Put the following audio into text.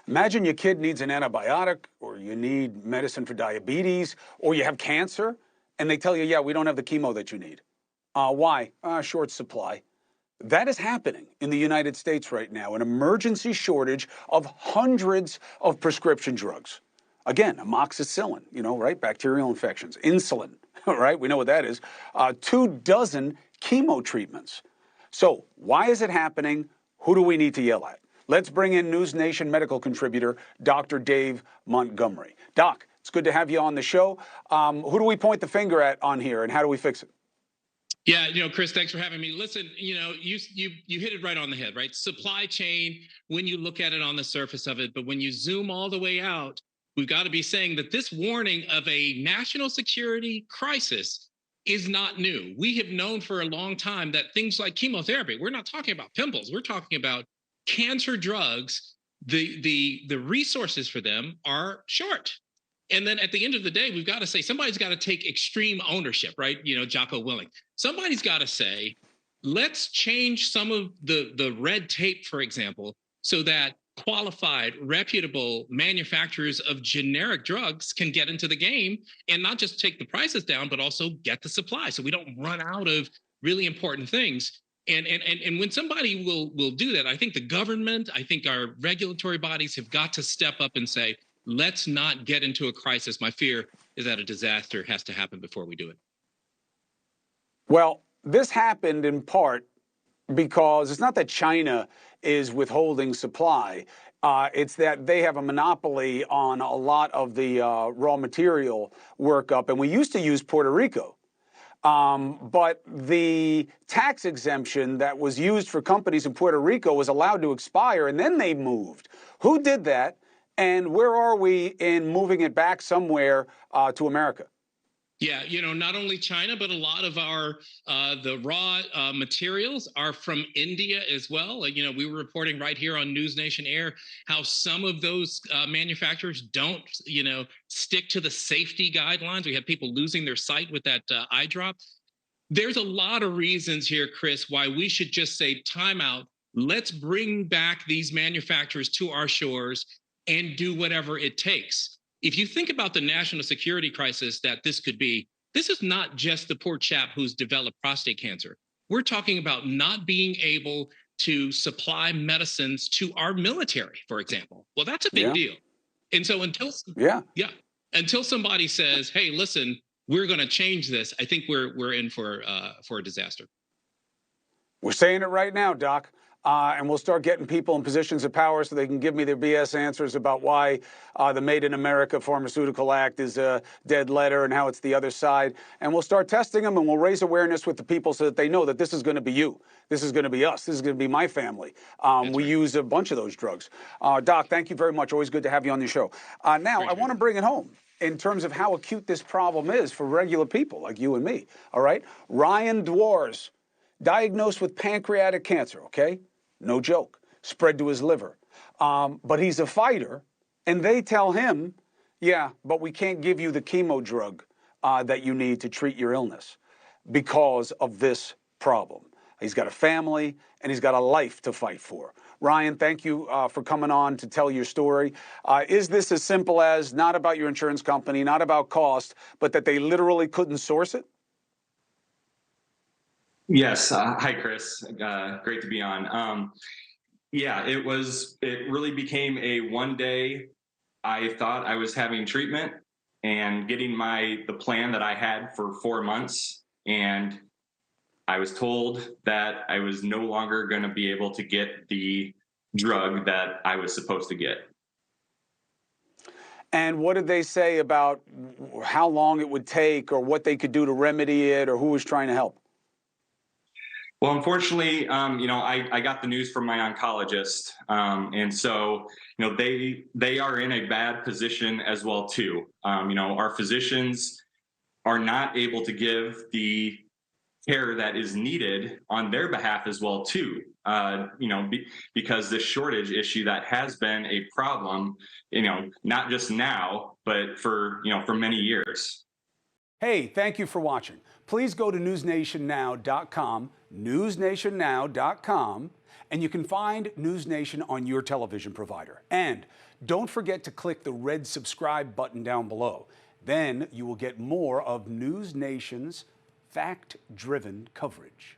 Imagine your kid needs an antibiotic, or you need medicine for diabetes, or you have cancer, and they tell you, yeah, we don't have the chemo that you need. Why? Short supply. That is happening in the United States right now, an emergency shortage of hundreds of prescription drugs. Again, amoxicillin, right? Bacterial infections, insulin, right? We know what that is. 24 chemo treatments. So why is it happening? Who do we need to yell at? Let's bring in NewsNation medical contributor, Dr. Dave Montgomery. Doc, it's good to have you on the show. Who do we point the finger at on here, and how do we fix it? Yeah, Chris, thanks for having me. Listen, you hit it right on the head, right? Supply chain, when you look at it on the surface of it, but when you zoom all the way out, we've got to be saying that this warning of a national security crisis is not new. We have known for a long time that things like chemotherapy, we're not talking about pimples, we're talking about cancer drugs. The resources for them are short. And then at the end of the day, we've got to say somebody's got to take extreme ownership, right? Jocko Willink. Somebody's got to say, let's change some of the red tape, for example, so that qualified, reputable manufacturers of generic drugs can get into the game and not just take the prices down, but also get the supply so we don't run out of really important things. And when somebody will do that, I think the government, I think our regulatory bodies have got to step up and say, let's not get into a crisis. My fear is that a disaster has to happen before we do it. Well, this happened in part because it's not that China is withholding supply. It's that they have a monopoly on a lot of the raw material workup. And we used to use Puerto Rico. But the tax exemption that was used for companies in Puerto Rico was allowed to expire, and then they moved. Who did that? And where are we in moving it back somewhere to America? Yeah, not only China, but a lot of our the raw materials are from India as well. We were reporting right here on NewsNation Air how some of those manufacturers don't, stick to the safety guidelines. We had people losing their sight with that eye drop. There's a lot of reasons here, Chris, why we should just say time out. Let's bring back these manufacturers to our shores and do whatever it takes. If you think about the national security crisis that this could be, this is not just the poor chap who's developed prostate cancer. We're talking about not being able to supply medicines to our military, for example. Well, that's a big deal. And so until somebody says, hey, listen, we're going to change this, I think we're in for a disaster. We're saying it right now, Doc. And we'll start getting people in positions of power so they can give me their BS answers about why the Made in America Pharmaceutical Act is a dead letter and how it's the other side. And we'll start testing them, and we'll raise awareness with the people so that they know that this is going to be you. This is going to be us. This is going to be my family. We use a bunch of those drugs. Doc, thank you very much. Always good to have you on the show. Now, I want to bring it home in terms of how acute this problem is for regular people like you and me. All right? Ryan Dwars, diagnosed with pancreatic cancer, okay? No joke. Spread to his liver. But he's a fighter, and they tell him, yeah, but we can't give you the chemo drug that you need to treat your illness because of this problem. He's got a family, and he's got a life to fight for. Ryan, thank you for coming on to tell your story. Is this as simple as not about your insurance company, not about cost, but that they literally couldn't source it? Yes. Hi, Chris. Great to be on. Yeah, it really became a one day. I thought I was having treatment and getting the plan that I had for 4 months. And I was told that I was no longer going to be able to get the drug that I was supposed to get. And what did they say about how long it would take or what they could do to remedy it or who was trying to help? Well, unfortunately, I got the news from my oncologist, and so they are in a bad position as well too. Our physicians are not able to give the care that is needed on their behalf as well too. Because this shortage issue that has been a problem, not just now, but for many years. Hey, thank you for watching. Please go to newsnationnow.com, newsnationnow.com, And you can find NewsNation on your television provider. And don't forget to click the red subscribe button down below. Then you will get more of NewsNation's fact-driven coverage.